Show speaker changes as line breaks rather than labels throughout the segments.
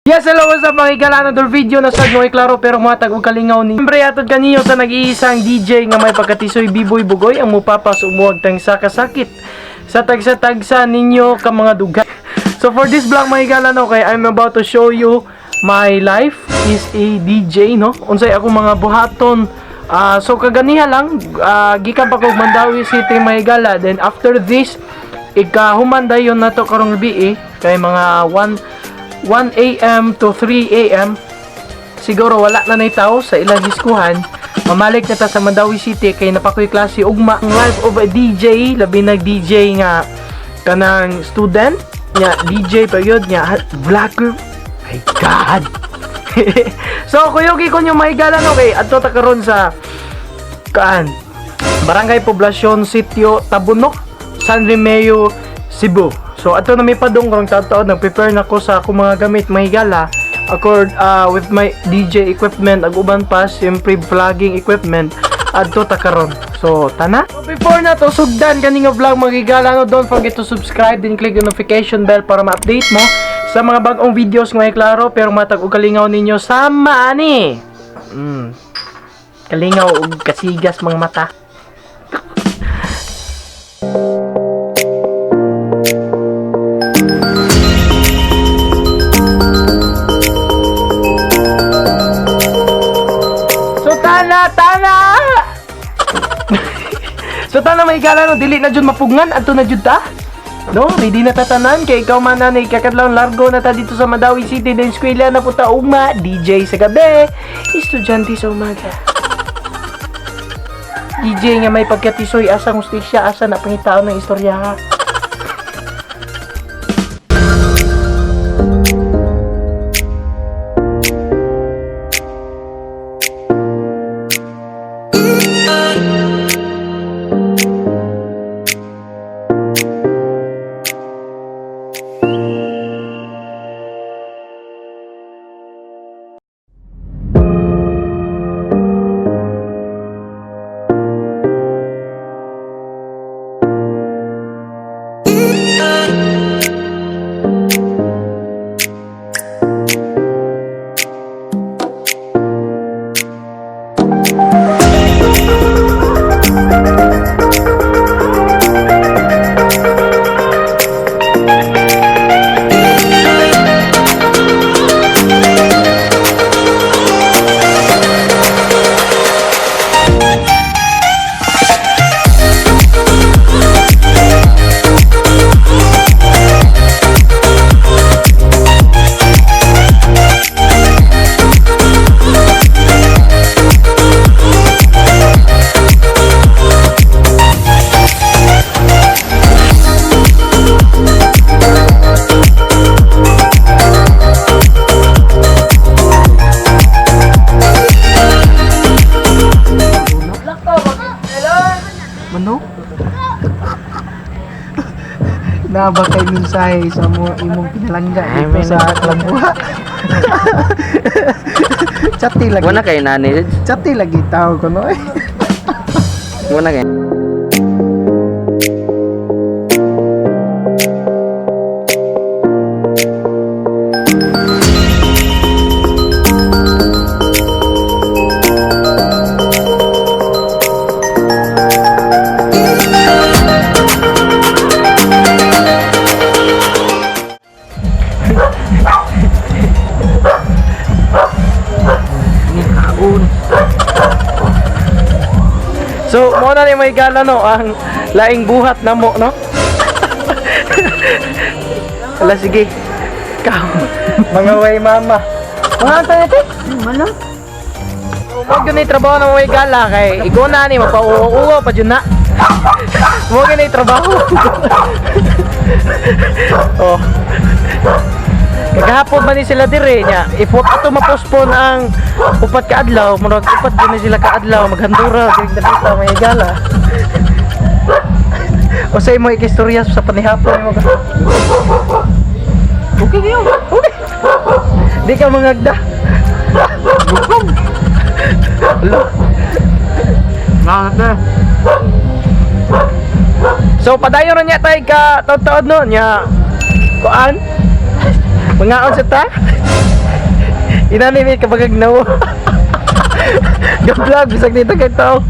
Yes, hello, what's up mga igala? Another video na sad mo klaro pero matag og kalingaw ni. Siyempre atod kaniyo sa nag-iisang DJ nga may pagkatisoy Biboy Bugoy ang mupapas umuwag tang sakasakit sa tagsa-tagsa ninyo ka mga duga. So for this vlog mga igala no, kay I'm about to show you my life is a DJ no. Unsay ako mga buhaton. So kaganiha lang gikan pa kog Mandawi City mga igala. Then after this ikahumandayon nato karong gabi kay mga 1 AM to 3 AM siguro wala na nay tao sa ilang diskuhan. Mamalik na ta sa Mandawi City kay napakoy klase ugma ang life of a DJ, labi nag DJ nga kanang student nya DJ period nya vlogger. My God. So kuyogi ko nyo mahigalan okay adto ta karon sa Barangay Poblacion Sitio Tabunok, San Remeo, Cebu. So ato na may padong karong taon nag-prepare na ko sa akong mga gamit mahigala accord with my DJ equipment ag uban pa siyempre vlogging equipment adto ta karon. So tana. So, before na to sugdan kani nga vlog mahigala no, don't forget to subscribe then click the notification bell para ma-update mo sa mga bagong videos nga klaro pero matag og kalingaw ninyo sama ani. Kalingaw og kasigas mga mata. So tana may igala no, dili na jud mapugngan adto na jud ta. No, ready na tatanan kay ikaw man na kakadlaw largo na ta dito sa Mandawi City then eskwela na puta ugma, DJ sa gabi, estudyante sa umaga. DJ nga may pagkatisoy asa hustisya asa na pangitaon ng istorya ha. Naba kay mensahe sa mo imong pinalangga dito sa Kalabuha. Chati lagi.
Wala kay nani.
Chati lagi tao ko no.
Wala kay.
So, mo na ni may gala no, ang laing buhat na mo, no? Ala, sige. Ikaw, mga way mama. Mga antay natin? Ano? Huwag yun na trabaho na may gala, kay ikaw na ni, mapauuwa pa dyan na. Huwag yun na trabaho. Oh. Kagahapon man ni sila dire nya if ato mapospon ang upat ka adlaw murag upat gyud sila ka adlaw maghandura kay dapita may gala. O say mo ikistorya sa panihapon mo ka. Okay gyud. Okay. Di ka mangagda. Bukom. Hello. Nada. So padayon ra nya tay ka taud-taud no nya kuan Mangaon sa ta? Inanimi ka bagagnaw. Ga-vlog bisag dito kay tao.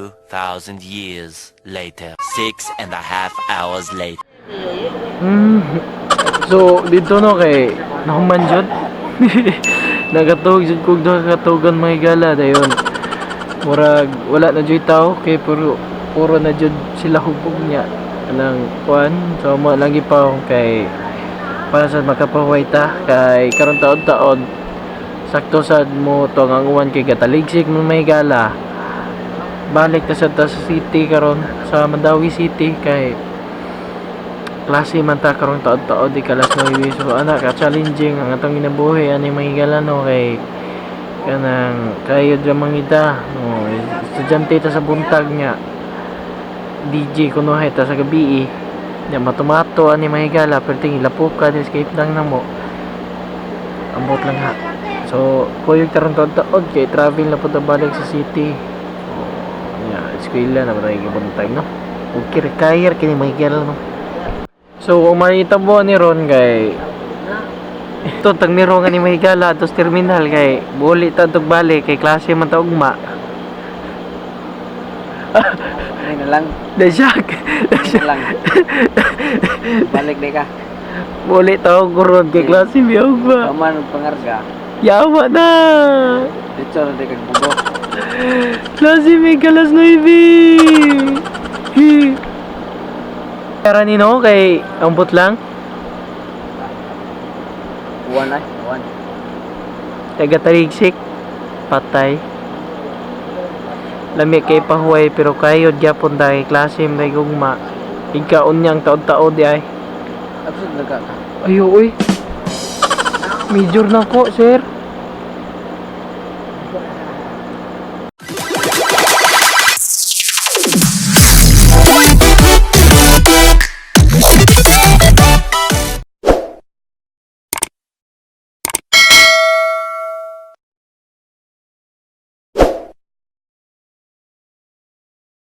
2,000 years later. 6.5 hours later.
So, dito no kay nahuman jud. Nagatog jud kog nakatugan mga gala dayon. Murag wala na jud tao kay puro na jud sila hubog niya. Anang kuan, so mo lang gipaw kay para sa makapahuway ta kay karon taon-taon sakto sad mo to ang uwan kay kataligsik mo may gala. Balik ta sa city karon sa Mandawi City kay klase man ta karong taon-taon di kalas 9 so anak ka challenging ang atong ginabuhi ani mahigala no kay kanang kayo dyan mangita no estudyante ta sa buntag niya DJ kuno ta sa gabi nya matumato ani mahigala perting ilapok ka escape lang namo ambot lang ha so kuyog karong taon-taon kay travel na pud balik sa city nya eskwela na matay buntag no ug kaya kini mahigala no. So, kung makita mo ni Ron kay ito, tag miro nga ni mahigala tos terminal kay buli ta tog balik kay klase man ta ugma.
Ay na lang.
Dasyak.
Ay na lang. Balik di ka.
Buli ta og ron kay klase mi ugma.
Kaman og pangarga.
Yawa na.
Dito na di kag bugo.
Klase mi kalas 9. Pera nino kay ambot lang.
Uwan ay, uwan.
Taga taligsik patay. Lami kay pahuway pero kayod gyapon dai klase may gugma. Ikaon niyang taon-taon di ay.
Absent na ka.
Ayo oy. Major na ko, sir.